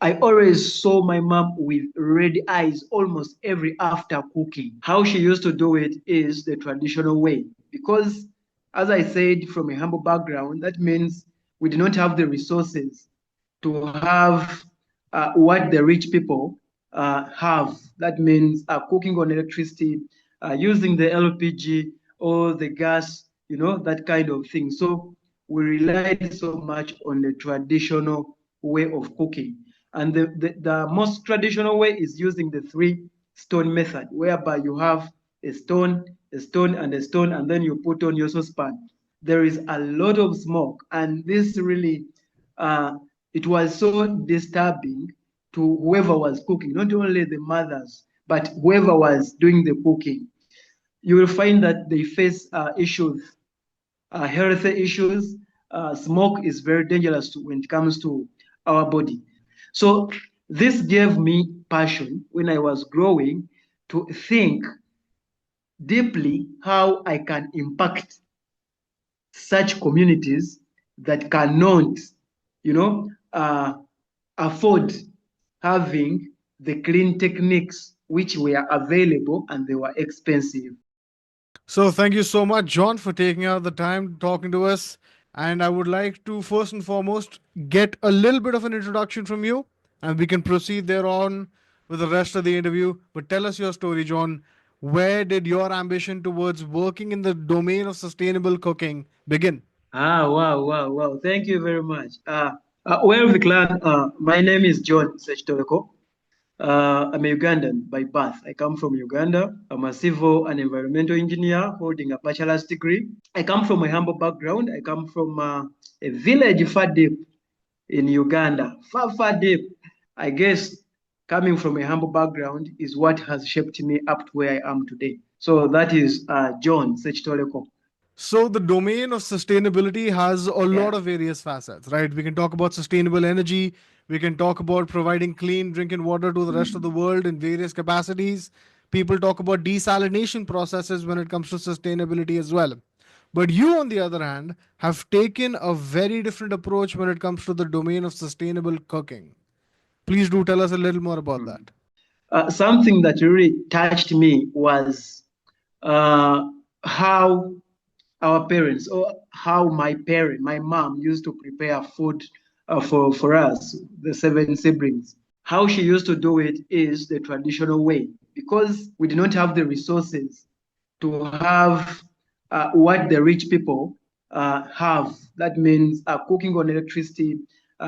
I always saw my mom with red eyes almost every after cooking. How she used to do it is the traditional way. Because, as I said, from a humble background, that means we do not have the resources to have what the rich people have. That means cooking on electricity, using the LPG or the gas, that kind of thing. So we relied so much on the traditional way of cooking. And the most traditional way is using the three stone method, whereby you have a stone, and a stone, and then you put on your saucepan. There is a lot of smoke, and this really, it was so disturbing to whoever was cooking, not only the mothers, but whoever was doing the cooking. You will find that they face issues, health issues. Smoke is very dangerous when it comes to our body. So this gave me passion when I was growing to think deeply how I can impact such communities that cannot, you know, uh, afford having the clean techniques which were available and they were expensive. So thank you so much, John, for taking out the time talking to us. And I would like to first and foremost get a little bit of an introduction from you, and we can proceed thereon with the rest of the interview. But tell us your story, John. Where did your ambition towards working in the domain of sustainable cooking begin? Wow, wow, wow. Thank you very much. Well, Viklan, my name is John Sechtoreko. I'm a Ugandan by birth. I come from Uganda. I'm a civil and environmental engineer holding a bachelor's degree. I come from a humble background. I come from a village far deep in Uganda, far, far deep. I guess coming from a humble background is what has shaped me up to where I am today. So that is John Sechtoreko. So the domain of sustainability has a lot Yeah. of various facets, right? We can talk about sustainable energy. We can talk about providing clean drinking water to the rest of the world in various capacities. People talk about desalination processes when it comes to sustainability as well. But you, on the other hand, have taken a very different approach when it comes to the domain of sustainable cooking. Please do tell us a little more about that. Something that really touched me was uh, how our parents, or how my mom used to prepare food for us, the seven siblings. How she used to do it is the traditional way because we did not have the resources to have what the rich people have. That means cooking on electricity,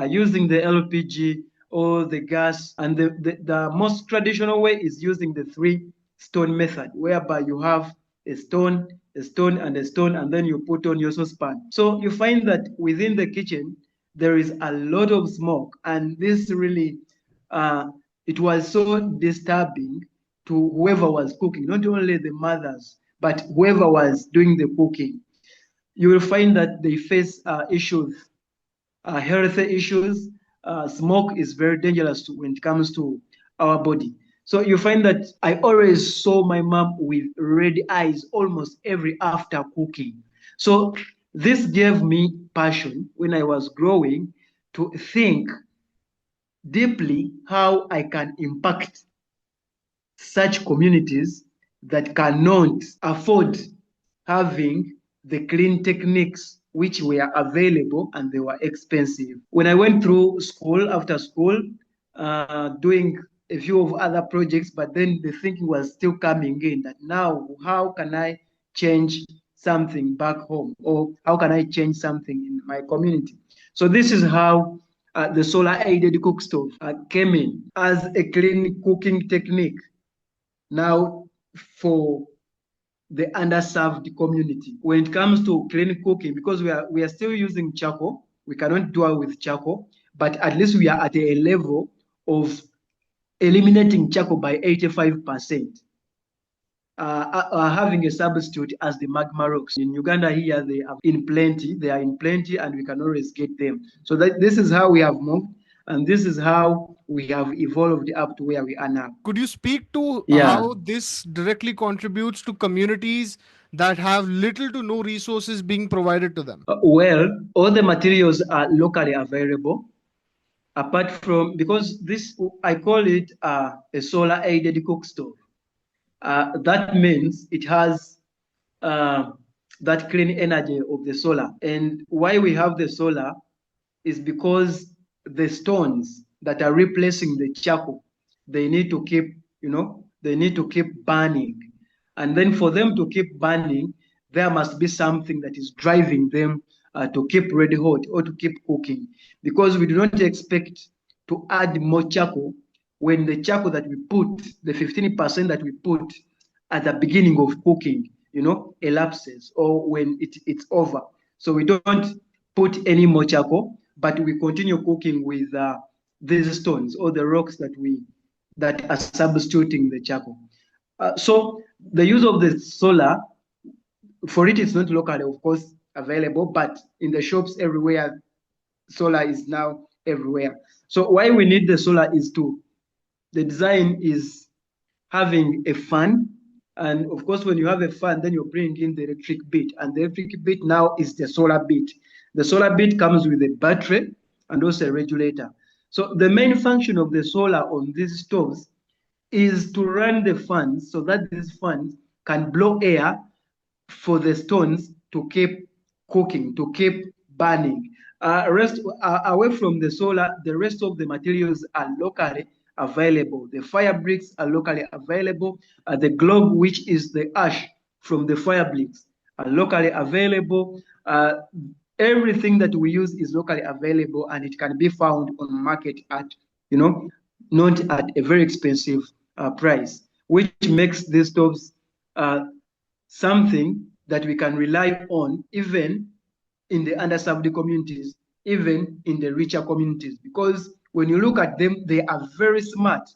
using the LPG or the gas. And the most traditional way is using the three stone method, whereby you have a stone, and a stone, and then you put on your saucepan. So you find that within the kitchen, there is a lot of smoke. And this really, uh, it was so disturbing to whoever was cooking, not only the mothers, but whoever was doing the cooking. You will find that they face issues, health issues. Smoke is very dangerous when it comes to our body. So you find that I always saw my mom with red eyes almost every after cooking. So this gave me passion when I was growing to think deeply how I can impact such communities that cannot afford having the clean techniques which were available and they were expensive. When I went through school, after school, doing a few of other projects, but then the thinking was still coming in that now, how can I change something back home, or how can I change something in my community? So this is how the solar aided cook stove came in as a clean cooking technique now for the underserved community. When it comes to clean cooking, because we are still using charcoal, we cannot do it with charcoal, but at least we are at a level of eliminating charcoal by 85%. Having a substitute as the magma rocks. In Uganda here, they are in plenty, and we can always get them. So this is how we have moved, and this is how we have evolved up to where we are now. Could you speak to Yeah. how this directly contributes to communities that have little to no resources being provided to them? Well, all the materials are locally available. apart from, because this, I call it a solar aided cook stove. That means it has uh, that clean energy of the solar. And why we have the solar is because the stones that are replacing the charcoal, they need to keep, they need to keep burning. And then for them to keep burning, there must be something that is driving them to keep red hot or to keep cooking. Because we do not expect to add more charcoal when the charcoal that we put, the 15% that we put at the beginning of cooking, elapses, or when it's over. So we don't put any more charcoal, but we continue cooking with these stones or the rocks that are substituting the charcoal. So the use of the solar, for it, it's not locally, of course, available, but in the shops everywhere, solar is now everywhere. So why we need the solar is the design is having a fan. And of course, when you have a fan, then you bring in the electric bit. And the electric bit now is the solar bit. The solar bit comes with a battery and also a regulator. So the main function of the solar on these stoves is to run the fans so that these fans can blow air for the stones to keep cooking, to keep burning. Away from the solar, the rest of the materials are locally available. The fire bricks are locally available. The globe, which is the ash from the fire bricks, are locally available. Everything that we use is locally available, and it can be found on market at, not at a very expensive price, which makes these stoves something that we can rely on even in the underserved communities, even in the richer communities. Because when you look at them, they are very smart.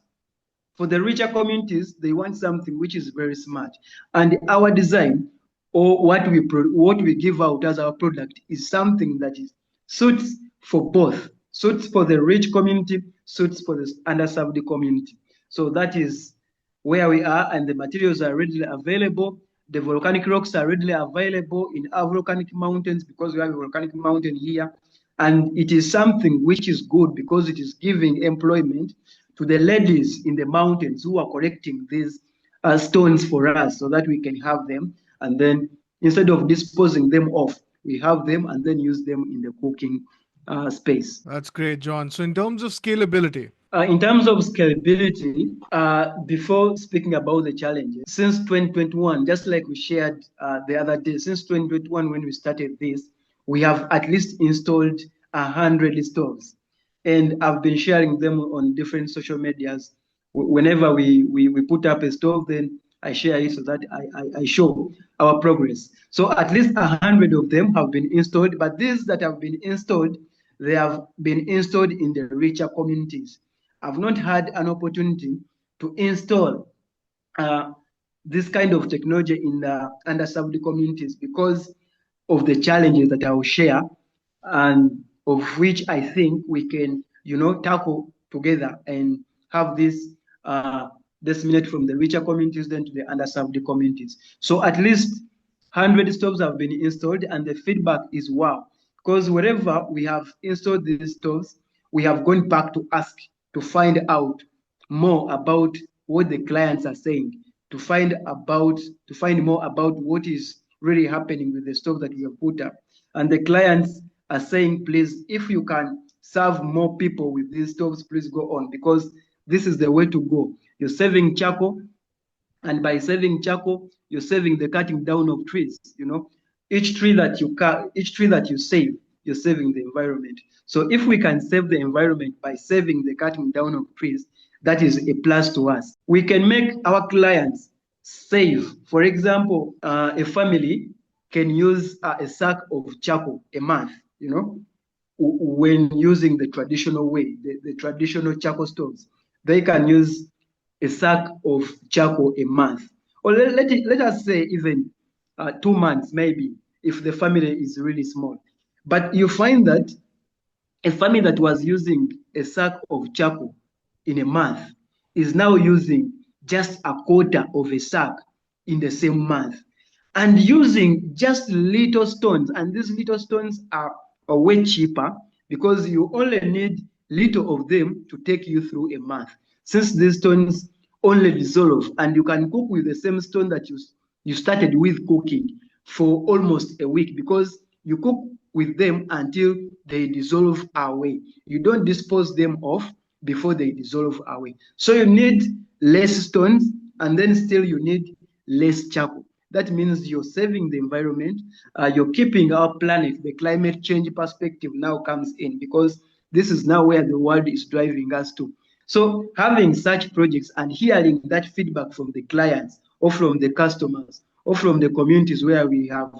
For the richer communities, they want something which is very smart. And our design, or what we give out as our product, is something that suits for both, suits for the rich community, suits for the underserved community. So that is where we are, and the materials are readily available. The volcanic rocks are readily available in our volcanic mountains, because we have a volcanic mountain here. And it is something which is good because it is giving employment to the ladies in the mountains who are collecting these stones for us so that we can have them. And then instead of disposing them off, we have them and then use them in the cooking space. That's great, John. So, in terms of scalability, In terms of scalability, before speaking about the challenges, since 2021, just like we shared the other day, since 2021 when we started this, we have at least installed 100 stoves. And I've been sharing them on different social medias. Whenever we put up a stove, then I share it so that I show our progress. So at least 100 of them have been installed, but these that have been installed, they have been installed in the richer communities. I've not had an opportunity to install this kind of technology in the underserved communities because of the challenges that I will share, and of which I think we can, tackle together and have this disseminate from the richer communities then to the underserved communities. So at least 100 stoves have been installed, and the feedback is wow. Because wherever we have installed these stoves, we have gone back to ask to find out more about what the clients are saying, to find more about what is really happening with the stove that we have put up. And the clients are saying, please, if you can serve more people with these stoves, please go on, because this is the way to go. You're saving charcoal, and by saving charcoal, you're saving the cutting down of trees. Each tree that you save, you're saving the environment. So if we can save the environment by saving the cutting down of trees, that is a plus to us. We can make our clients save. For example, a family can use a sack of charcoal a month, when using the traditional way, the traditional charcoal stoves. They can use a sack of charcoal a month. Or let us say even 2 months, maybe, if the family is really small. But you find that a family that was using a sack of charcoal in a month is now using just a quarter of a sack in the same month, and using just little stones. And these little stones are way cheaper because you only need little of them to take you through a month. Since these stones only dissolve, and you can cook with the same stone that you started with cooking for almost a week, because you cook with them until they dissolve away. You don't dispose them off before they dissolve away. So you need less stones, and then still you need less charcoal. That means you're saving the environment, you're keeping our planet. The climate change perspective now comes in, because this is now where the world is driving us to. So having such projects and hearing that feedback from the clients or from the customers or from the communities where we have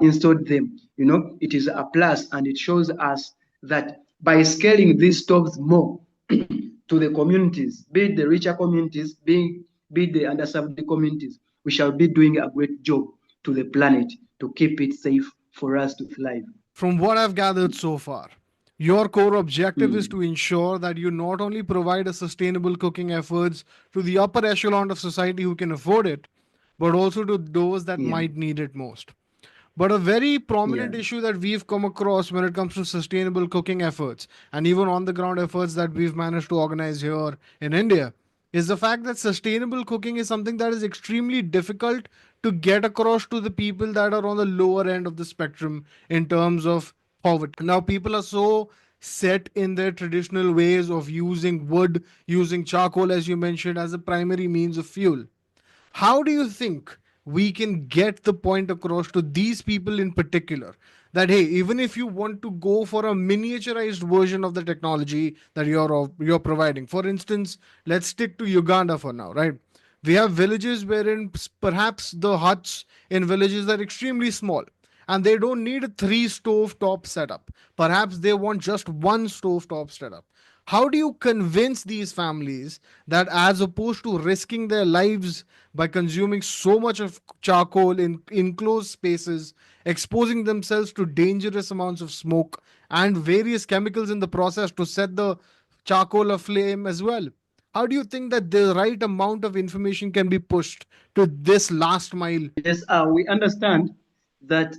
installed them, it is a plus, and it shows us that by scaling these stoves more to the communities, be it the richer communities, be it the underserved communities, we shall be doing a great job to the planet to keep it safe for us to thrive. From what I've gathered so far, your core objective is Mm, to ensure that you not only provide a sustainable cooking efforts to the upper echelon of society who can afford it, but also to those that yeah, might need it most. But a very yeah. prominent issue that we've come across when it comes to sustainable cooking efforts and even on the ground efforts that we've managed to organize here in India is the fact that sustainable cooking is something that is extremely difficult to get across to the people that are on the lower end of the spectrum in terms of poverty. Now, people are so set in their traditional ways of using wood, using charcoal, as you mentioned, as a primary means of fuel. How do you think we can get the point across to these people in particular that hey, even if you want to go for a miniaturized version of the technology that you're providing, for instance, let's stick to Uganda for now, right? We have villages wherein perhaps the huts in villages are extremely small and they don't need a three stove top setup. Perhaps they want just one stove top setup. How do you convince these families that as opposed to risking their lives by consuming so much of charcoal in enclosed spaces, exposing themselves to dangerous amounts of smoke and various chemicals in the process to set the charcoal aflame as well? How do you think that the right amount of information can be pushed to this last mile? Yes, we understand that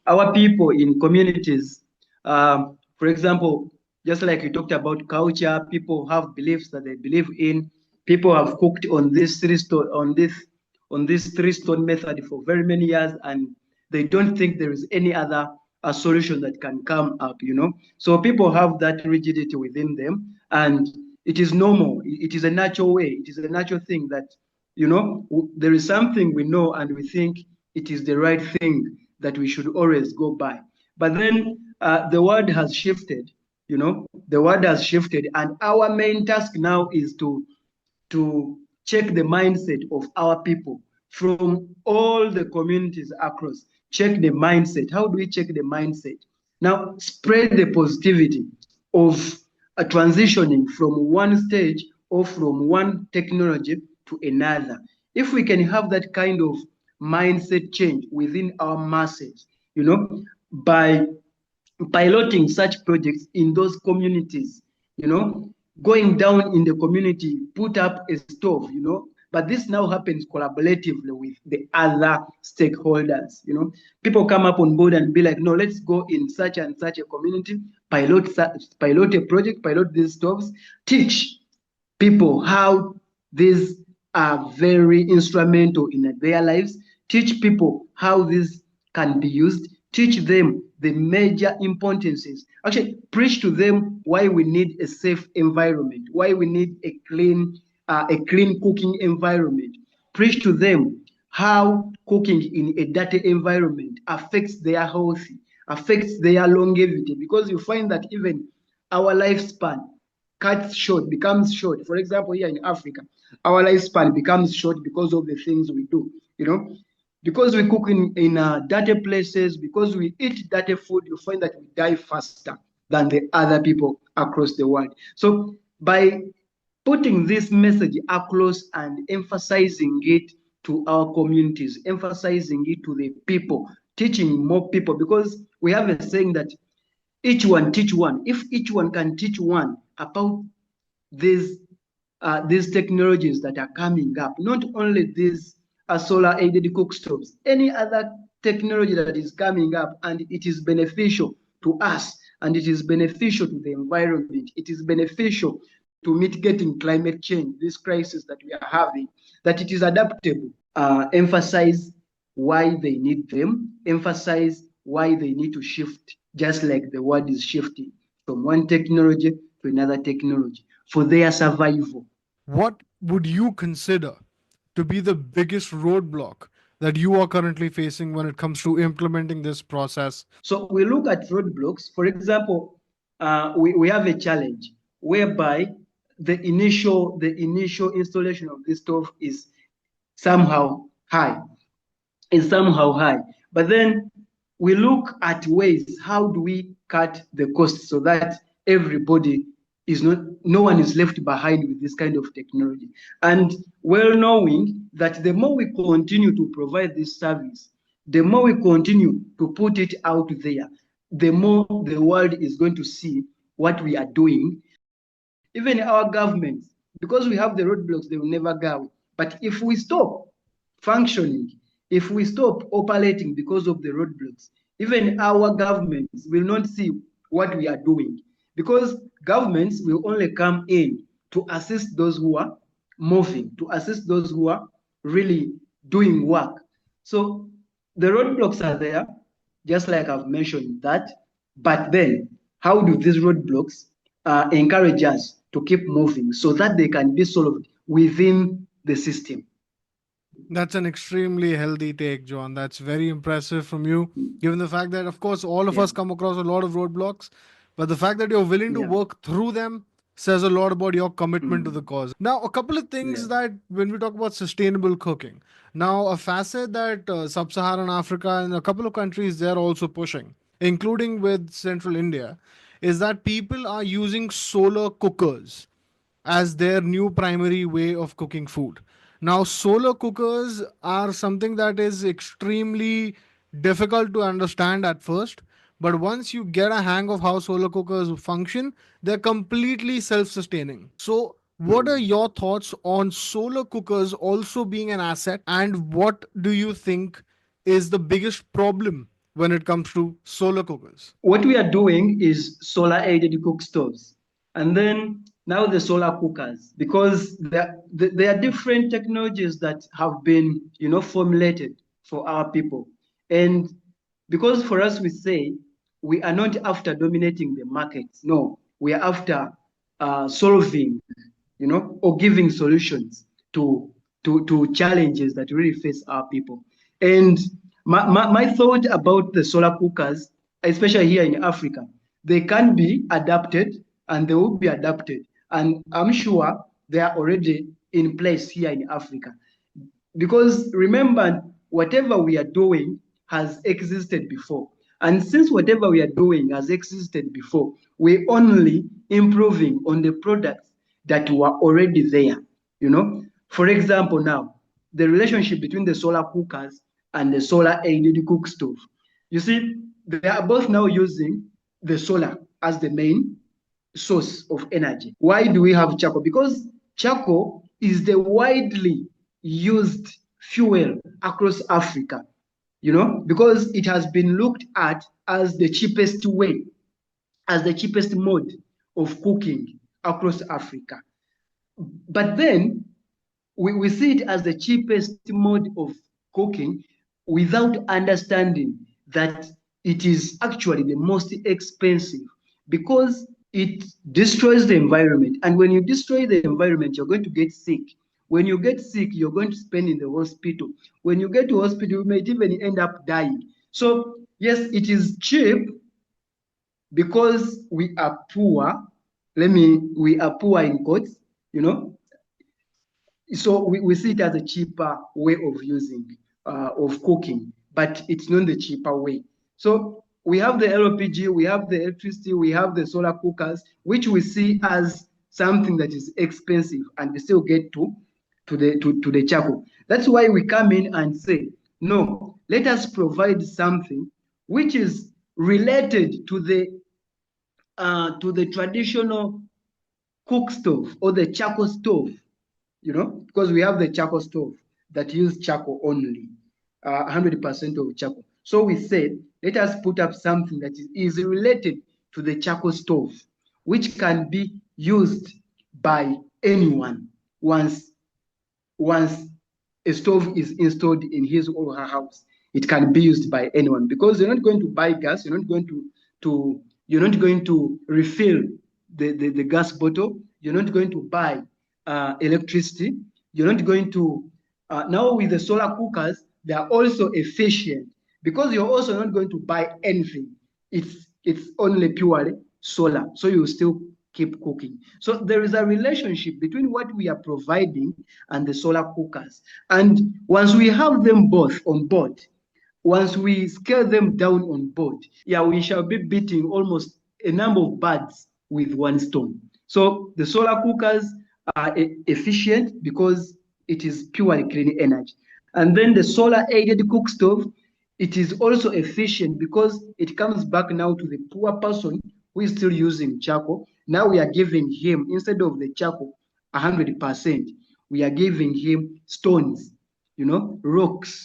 our people in communities, for example, just like you talked about culture, people have beliefs that they believe in. People have cooked on this three stone method for very many years, and they don't think there is any other solution that can come up. So people have that rigidity within them, and it is normal. It is a natural way. It is a natural thing that there is something we know and we think it is the right thing that we should always go by. But then the world has shifted. The world has shifted, and our main task now is to check the mindset of our people from all the communities across. Check the mindset. How do we check the mindset? Now, spread the positivity of transitioning from one stage or from one technology to another. If we can have that kind of mindset change within our masses, by piloting such projects in those communities, going down in the community, put up a stove. But this now happens collaboratively with the other stakeholders. People come up on board and be like, no, let's go in such and such a community, pilot a project, pilot these stoves, teach people how these are very instrumental in their lives, teach people how this can be used, teach them the major importances. Actually, preach to them why we need a safe environment, why we need a clean cooking environment. Preach to them how cooking in a dirty environment affects their health, affects their longevity, because you find that even our lifespan cuts short, becomes short. For example, here in Africa, our lifespan becomes short because of the things we do. Because we cook in dirty places, because we eat dirty food, you find that we die faster than the other people across the world. So by putting this message across and emphasizing it to our communities, emphasizing it to the people, teaching more people, because we have a saying that each one teach one. If each one can teach one about these these technologies that are coming up, not only these solar aided cook stoves, any other technology that is coming up and it is beneficial to us, and it is beneficial to the environment. It is beneficial to mitigating climate change, this crisis that we are having, that it is adaptable. Emphasize why they need them, emphasize why they need to shift, just like the world is shifting from one technology to another technology for their survival. What would you consider to be the biggest roadblock that you are currently facing when it comes to implementing this process? So we look at roadblocks. For example, we have a challenge whereby the initial installation of this stove somehow high, is somehow high. But then we look at ways, how do we cut the cost so that everybody is not, no one is left behind with this kind of technology. And well knowing that the more we continue to provide this service, the more we continue to put it out there, the more the world is going to see what we are doing. Even our governments, because we have the roadblocks, they will never go. But if we stop functioning, if we stop operating because of the roadblocks, even our governments will not see what we are doing, because governments will only come in to assist those who are moving, to assist those who are really doing work. So the roadblocks are there, just like I've mentioned that. But then, how do these roadblocks encourage us to keep moving so that they can be solved within the system? That's an extremely healthy take, John. That's very impressive from you, given the fact that, of course, all of Yeah, us come across a lot of roadblocks, but the fact that you're willing to yeah, work through them says a lot about your commitment to the mm, cause. Now, a couple of yeah, things that when we talk about sustainable cooking, now a facet that Sub Saharan Africa and a couple of countries they're also pushing, including with Central India, is that people are using solar cookers as their new primary way of cooking food. Now, solar cookers are something that is extremely difficult to understand at first, but once you get a hang of how solar cookers function, they're completely self sustaining. So, what are mm. your thoughts on solar cookers also being an asset, and what do you think is the biggest problem when it comes to solar cookers? What we are doing is solar aided cook stoves. And then now the solar cookers, because there are different technologies that have been, formulated for our people. And because for us, we say we are not after dominating the markets. No, we are after solving, or giving solutions to challenges that really face our people. And my thought about the solar cookers, especially here in Africa, they can be adapted and they will be adapted. And I'm sure they are already in place here in Africa. Because remember, whatever we are doing has existed before. And since whatever we are doing has existed before, we're only improving on the products that were already there. For example, now, the relationship between the solar cookers and the solar aided cook stove. You see, they are both now using the solar as the main source of energy. Why do we have charcoal? Because charcoal is the widely used fuel across Africa, because it has been looked at as the cheapest way, as the cheapest mode of cooking across Africa. But then we see it as the cheapest mode of cooking without understanding that it is actually the most expensive, because it destroys the environment. And when you destroy the environment, you're going to get sick. When you get sick, you're going to spend in the hospital. When you get to hospital, you may even end up dying. So yes, it is cheap because we are poor. We are poor in quotes, you know, so we see it as a cheaper way of using, of cooking, but it's not the cheaper way. So we have the LPG, we have the electricity, we have the solar cookers, which we see as something that is expensive, and we still get to the charcoal. That's why we come in and say, no, let us provide something which is related to the traditional cook stove or the charcoal stove, because we have the charcoal stove that use charcoal only, 100% of charcoal. So we said, let us put up something that is related to the charcoal stove, which can be used by anyone once once a stove is installed in his or her house. It can be used by anyone because you're not going to buy gas. You're not going to refill the gas bottle. You're not going to buy electricity. You're not going to now with the solar cookers, they are also efficient because you're also not going to buy anything. It's only purely solar, so you still keep cooking. So there is a relationship between what we are providing and the solar cookers. And once we have them both on board, once we scale them down on board, yeah, we shall be beating almost a number of birds with one stone. So the solar cookers are efficient because it is purely clean energy. And then the solar aided cook stove, it is also efficient because it comes back now to the poor person who is still using charcoal. Now we are giving him, instead of the charcoal, 100%, we are giving him stones, rocks,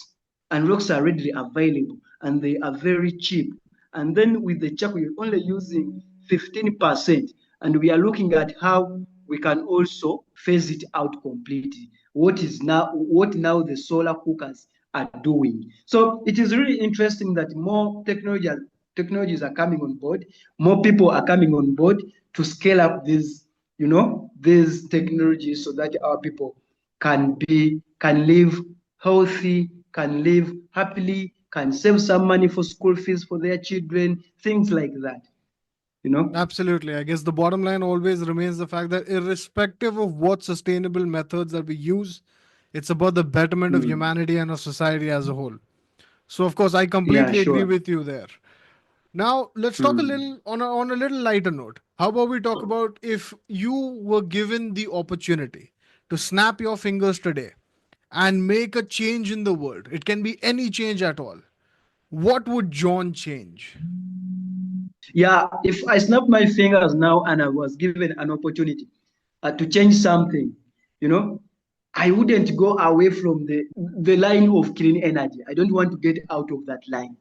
and rocks are readily available and they are very cheap. And then with the charcoal, you're only using 15%. And we are looking at how we can also phase it out completely. What now the solar cookers are doing. So it is really interesting that more technologies are coming on board, more people are coming on board to scale up these technologies so that our people can live healthy, can live happily, can save some money for school fees for their children, things like that, you know? Absolutely. I guess the bottom line always remains the fact that irrespective of what sustainable methods that we use, it's about the betterment of Mm. humanity and of society as a whole. So, of course, I Yeah, completely agree sure. with you there. Now, let's talk a Mm. little on a little lighter note. How about we talk about if you were given the opportunity to snap your fingers today and make a change in the world? It can be any change at all. What would John change? Yeah, if I snap my fingers now and I was given an opportunity to change something, you know, I wouldn't go away from the line of clean energy. I don't want to get out of that line.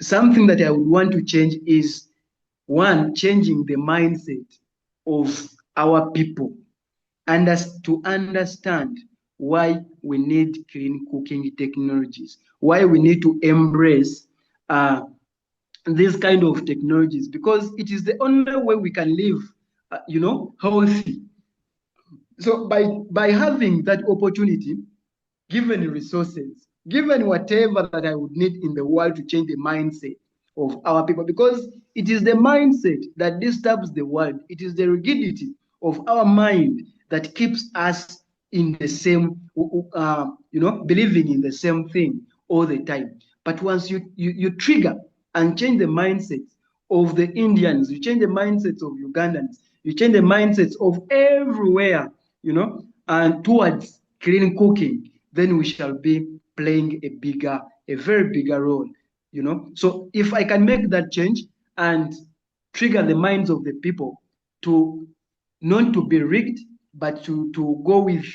Something that I would want to change is one, changing the mindset of our people and us to understand why we need clean cooking technologies, why we need to embrace these kind of technologies, because it is the only way we can live, healthy. So by having that opportunity, given resources, given whatever that I would need in the world to change the mindset of our people, because it is the mindset that disturbs the world. It is the rigidity of our mind that keeps us in the same, believing in the same thing all the time. But once you trigger and change the mindset of the Indians, you change the mindsets of Ugandans, you change the mindsets of everywhere, and towards clean cooking, then we shall be playing a very bigger role, So if I can make that change and trigger the minds of the people to not to be rigged, but to go with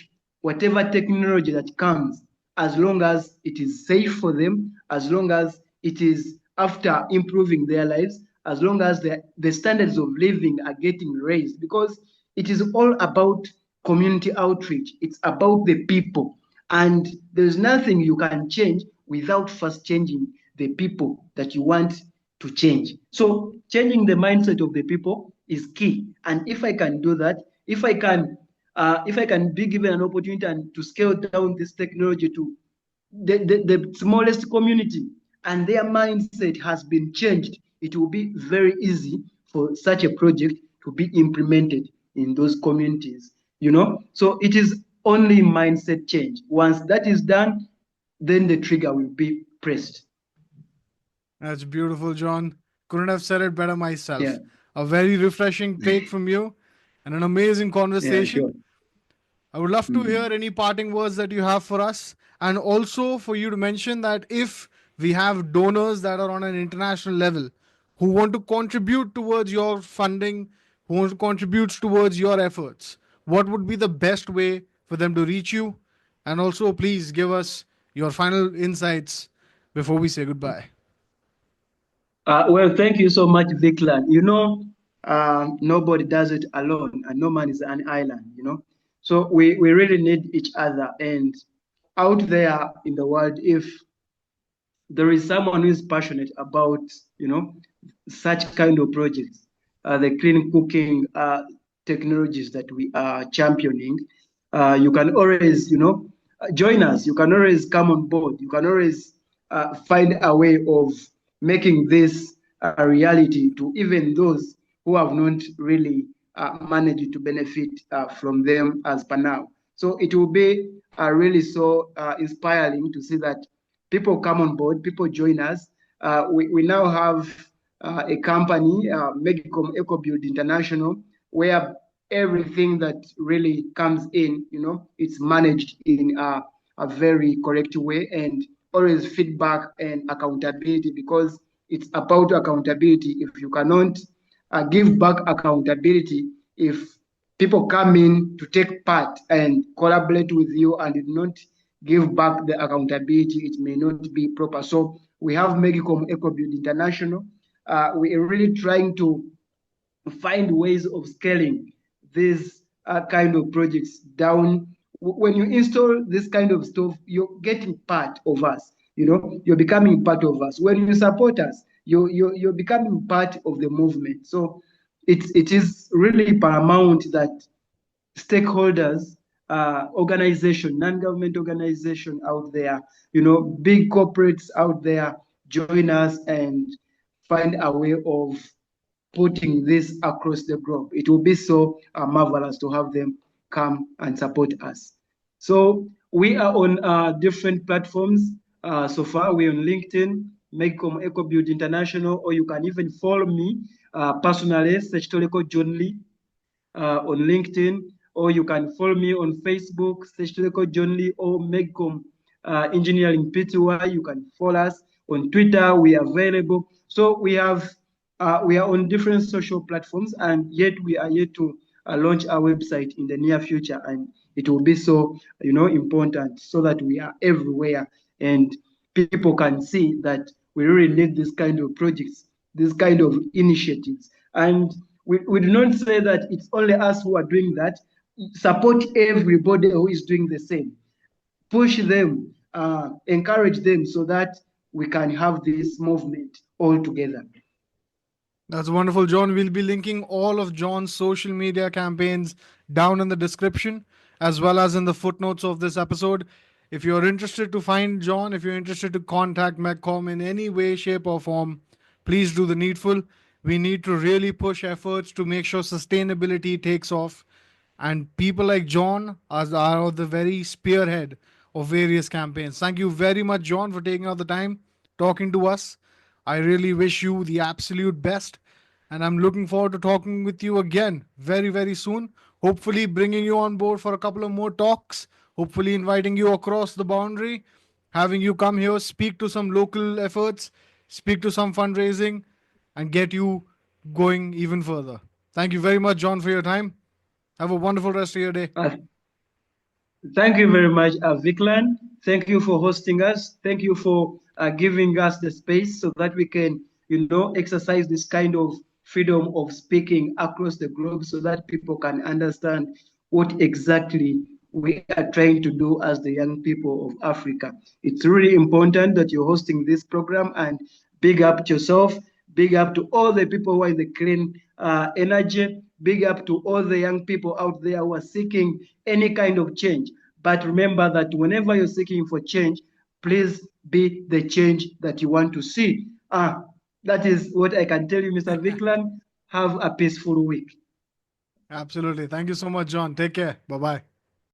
whatever technology that comes, as long as it is safe for them, as long as it is after improving their lives, as long as the standards of living are getting raised, because it is all about community outreach. It's about the people. And there's nothing you can change without first changing the people that you want to change. So changing the mindset of the people is key. And if I can do that, if I can be given an opportunity and to scale down this technology to the smallest community and their mindset has been changed, it will be very easy for such a project to be implemented in those communities. So it is only mindset change. Once that is done, then the trigger will be pressed. That's beautiful, John. Couldn't have said it better Yeah, myself. A very refreshing take from you and an amazing yeah, sure. conversation. I would love to hear Mm. any parting words that you have for us, and also for you to mention that if we have donors that are on an international level who want to contribute towards your funding, who want to contribute towards your efforts, what would be the best way for them to reach you? And also, please give us your final insights before we say goodbye. Well, thank you so much, Viklan. Nobody does it alone, and no man is an island. So we really need each other. And out there in the world, if there is someone who is passionate about, you know, such kind of projects, the clean cooking technologies that we are championing, you can always, join us. You can always come on board. You can always find a way of making this a reality to even those who have not really managed to benefit from them as per now. So it will be really so inspiring to see that people come on board, people join us. We now have a company, Megcom EcoBuild International, where everything that really comes in, it's managed in a very correct way, and always feedback and accountability, because it's about accountability. If you cannot give back accountability, if people come in to take part and collaborate with you and did not give back the accountability, it may not be proper. So we have Megicom EcoBuild International. We are really trying to find ways of scaling these kind of projects down. When you install this kind of stuff, you're getting part of us. You're becoming part of us. When you support us, you're becoming part of the movement. So it is really paramount that stakeholders, organization, non-government organization out there, big corporates out there, join us and find a way of putting this across the globe. It will be so marvelous to have them come and support us. So we are on different platforms. So far, we're on LinkedIn, Megcom EcoBuild International, or you can even follow me personally, search Toleko John Lee on LinkedIn, or you can follow me on Facebook, search Toleko John Lee or Megcom Engineering Pty. You can follow us on Twitter. We are available. So we are on different social platforms, and yet we are yet to launch our website in the near future, and it will be so important, so that we are everywhere and people can see that we really need this kind of projects, this kind of initiatives. And we do not say that it's only us who are doing that. Support everybody who is doing the same. Push them, encourage them, so that we can have this movement all together. That's wonderful, John. We'll be linking all of John's social media campaigns down in the description as well as in the footnotes of this episode. If you're interested to find John, if you're interested to contact MedCom in any way, shape, or form, please do the needful. We need to really push efforts to make sure sustainability takes off. And people like John are the very spearhead of various campaigns. Thank you very much, John, for taking out the time talking to us. I really wish you the absolute best. And I'm looking forward to talking with you again very, very soon. Hopefully, bringing you on board for a couple of more talks. Hopefully, inviting you across the boundary, having you come here, speak to some local efforts, speak to some fundraising, and get you going even further. Thank you very much, John, for your time. Have a wonderful rest of your day. Thank you very much, Viklan. Thank you for hosting us. Thank you for giving us the space so that we can, exercise this kind of freedom of speaking across the globe, so that people can understand what exactly we are trying to do as the young people of Africa. It's really important that you're hosting this program, and big up to yourself, big up to all the people who are in the clean energy, big up to all the young people out there who are seeking any kind of change. But remember that whenever you're seeking for change, please be the change that you want to see. That is what I can tell you, Mr. Viklan. Have a peaceful week. Absolutely. Thank you so much, John. Take care. Bye bye.